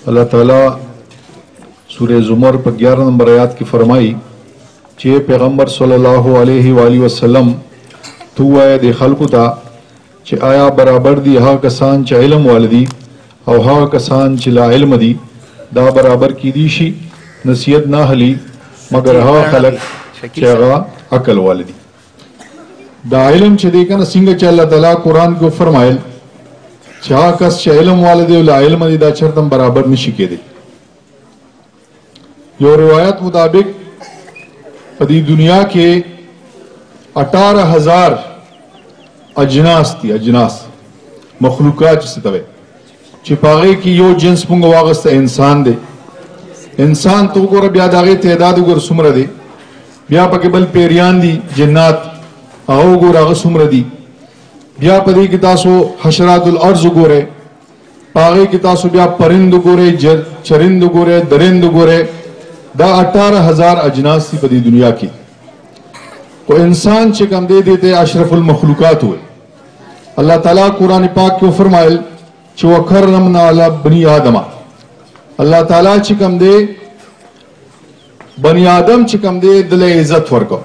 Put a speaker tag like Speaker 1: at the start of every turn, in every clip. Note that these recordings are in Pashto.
Speaker 1: اللہ تعالیٰ سورہ زمر پر 11 نمبر آیات کی فرمائی چې پیغمبر صلی الله علیه و آله وسلم تو وایې د خلکو ته چې آیا برابر دي هغه کسان چې علم والدي او هغه کسان چې لا علم دي دا برابر کی دي شي نصیحت نه هلي مگر هغه خلک چې هغه عقل والدي دا علم چې دی کنه څنګه چې الله تعالی قرآن کې فرمایل چې هغه کس چې علم والدي او لا علم دي دا چرته برابر نشي کېدی یو روایت مطابق په دې دنیا کې 18,000 اجناس دي اجناس مخلوقات چې ستوي چې پاره کې یو جنس مونږ واغسته انسان دی انسان تو ګور بیا دغه تعداد ګور څومره دی بیا پکې بل پیریان دي جنات او ګور هغه څومره دي بیا په دې کې تاسو حشرات الارض ګوره پاره کې تاسو بیا پرند ګوره چرند ګوره درند ګوره دا 18,000 اجناس په دې دنیا کې کو انسان چې کوم دی دیتے اشرف المخلوقات ہوئے اللہ تعالیٰ قرآن پاک کې فرمایل چې وکرمنا علی بنی آدم اللہ تعالیٰ چې کوم دی بنی آدم چې کوم دی دل عزت ورکو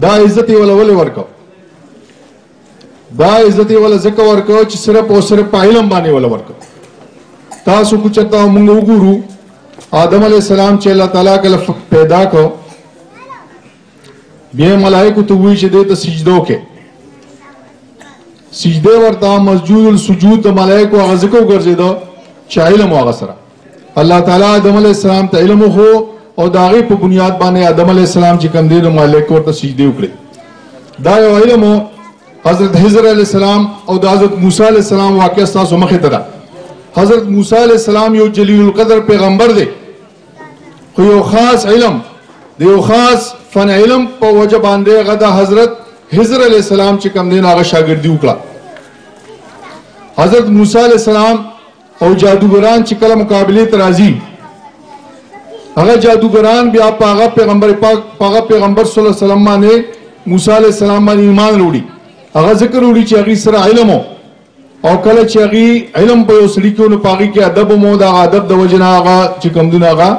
Speaker 1: دا عزت ولا ورکو دا عزت ولا زکه ورکو چې صرف او صرف علم باندې ولا ورکو تاسو کو چتا موږ وګورو آدم علیہ السلام چې الله تعالیٰ کله پیدا کو بیا ملائکه ته وی چې دې ته سجدو کې سجده ورته مسجود السجود ملائکه هغه ځکه ورګرځیدو چې علم هغه سره الله تعالی آدم علیہ السلام ته علم خو او داغه په بنیاد باندې آدم علیہ السلام چې کوم دي ملائکه ورته سجده وکړي دا یو علم حضرت خضر علیہ السلام او د حضرت موسی علیہ السلام واقعا تاسو مخه ته حضرت موسی علیہ السلام یو جلیل القدر پیغمبر دی خو یو خاص علم دی یو خاص فن علم په وجه باندې غدا حضرت خضر علیہ السلام چې کوم دین هغه شاګردي وکړه حضرت موسی علیہ السلام او جادوګران چې کله مقابله ته راځي هغه جادوګران بیا هغه پیغمبر پاک هغه پیغمبر صلی الله علیه وسلم باندې موسی علیہ السلام باندې ایمان وروړي هغه ذکر وروړي چې هغه سره علم او کله چې هغه علم په یو سړي کې نو پاغي کې ادب مو دا ادب د وجنا هغه چې کوم دین هغه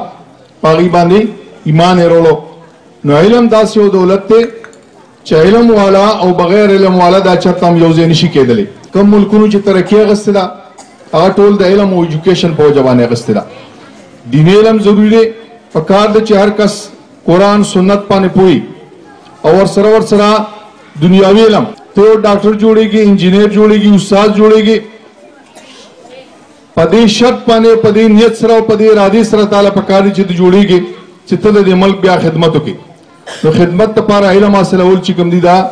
Speaker 1: پاغي باندې ایمان ورولو نو علم داسې یو دولت ته چې علم والا او بغیر علم والا دا چرته هم یو ځای نشي کېدلی کوم ملکونو چې ترقي اغسته ده هغه ټول د علم او ایجوکیشن په وجه باندې اغسته ده دیني علم ضروري دی پکار د چې هر کس قرآن سنت باندې پوي او ور سره دنیاوي علم ته ډاکټر جوړيږي انجینیر جوړيږي استاد جوړيږي پدې شرط باندې پدې نیت سره او پدې ارادي سره تعالی پکار دي چې جوړيږي چې ته د ملک بیا خدمت وکړي نو خدمت لپاره علم حاصل اول چې کوم دي دا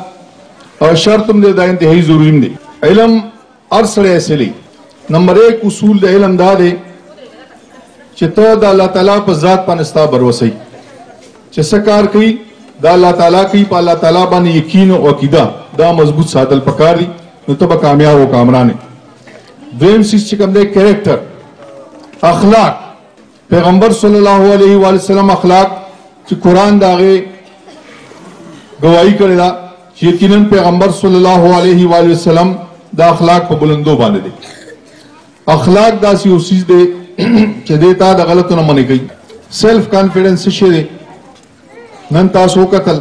Speaker 1: او شرط هم دا انتهایی ضروری دی علم ارسله اصلي نمبر 1 اصول د علم دا دی چې ته د الله تعالی په ذات باندې ستا بروسي چې څه کار کوي دا الله تعالی کوي په الله تعالی باندې یقین او عقیده دا مضبوط ساتل پکار دي نو ته به کامیاب او کامران دویم سیس چې کوم دی کریکٹر اخلاق پیغمبر صلی الله علیه و سلم اخلاق چې قرآن داغه گواہی کړی دا چې یقینا پیغمبر صلی الله علیه و سلم دا اخلاق په بلندو باندې دي اخلاق داسې یو چیز دی چې دیتا د غلطو نه منې کوي سیلف کانفیډنس شي دی نن تاسو قتل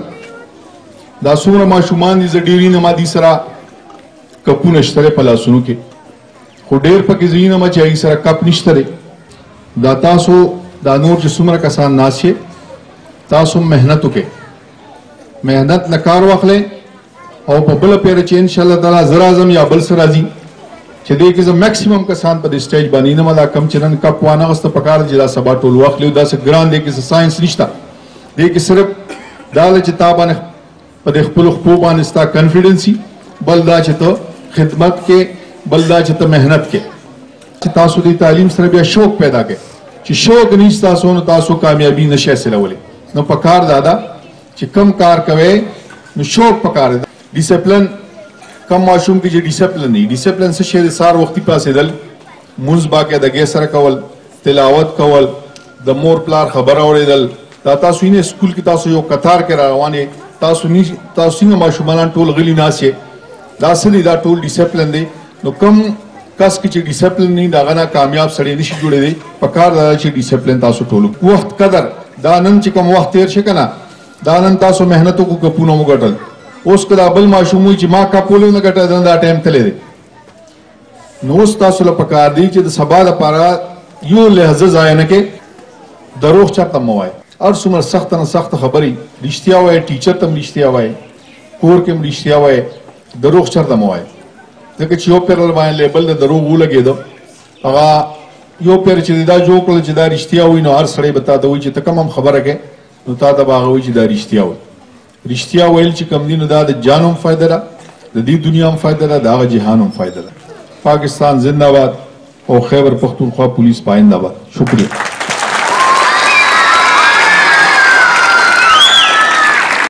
Speaker 1: دا څومره ماشومان دي زډيري نه مادي سره کپونه شتره په لاسونو کې خو ډېر پکې زینه ما چې سره کپ نشته دا تاسو دا نور چې څومره کسان ناشې تاسو مهنت وکړئ مهنت نه کار واخلئ او په بل پیر چې ان شاء الله تعالی زرا اعظم یا بل سره راځي چې دې کې زم میکسیمم کسان په دې سټیج باندې نه مدا کم چرن کپ وانه غست پکار جلا سبا ټول واخلو دا څه ګران دي کې ساينس نشته دې کې صرف دا چې تابانه په دې خپل خپل باندې ستا کانفیډنسي بل دا چې ته خدمت کې بل دا چې ته مهنت کې چې تاسو دې تعلیم سره بیا شوق پیدا کړئ چې شوق نشته تاسو نو تاسو کامیابی نشئ حاصلولې نو پکار دادا چې کم کار کوي نو شوق پکار دی ډیسپلن کم ماشوم کې چې ډیسپلن نه ډیسپلن څه شی سار وختي پاسېدل منځ باکه د ګې سره کول تلاوت کول د مور پلار خبر اوریدل دا تاسو یې سکول کې تاسو یو قطار کې روانه تاسو نه ماشومان ټول غلي ناسي دا سړي دا ټول ډیسپلن دی نو کم کس کې چې ډیسپلین نه دا غنا کامیاب سړی نشي جوړېدی په کار دا چې ډیسپلین تاسو ټولو وخت قدر دا نن چې کوم وخت تیر شي کنه دا نن تاسو مهنت کو کپونه مو ګټل اوس کدا بل ماشوم چې ما کپولو نه ګټه دا ټایم تللی دی نو تاسو له پکار دی چې د سبا لپاره یو لحظه ضایع نه کې دروغ چاته مو وای اور څومره سخت نه سخت خبري رښتیا وای ټیچر تم رښتیا وای کور کې رښتیا وای دروغ چاته مو وای ځکه چې یو پیر باندې لیبل د دروغ ولګېدو هغه یو پیر چې دا جوړ کړل چې دا رښتیا وای نو هر سړی بتا دوی چې ته کوم خبره کې نو تا دا باغوي چې دا رښتیا وای رښتیا ویل چې کم دي نو دا د جانم فائدہ ده د دې دنیا هم فائدہ ده د هغه جهان هم فائدہ ده پاکستان زندہ باد اور خیبر پختونخوا پولیس پائندہ باد شکریہ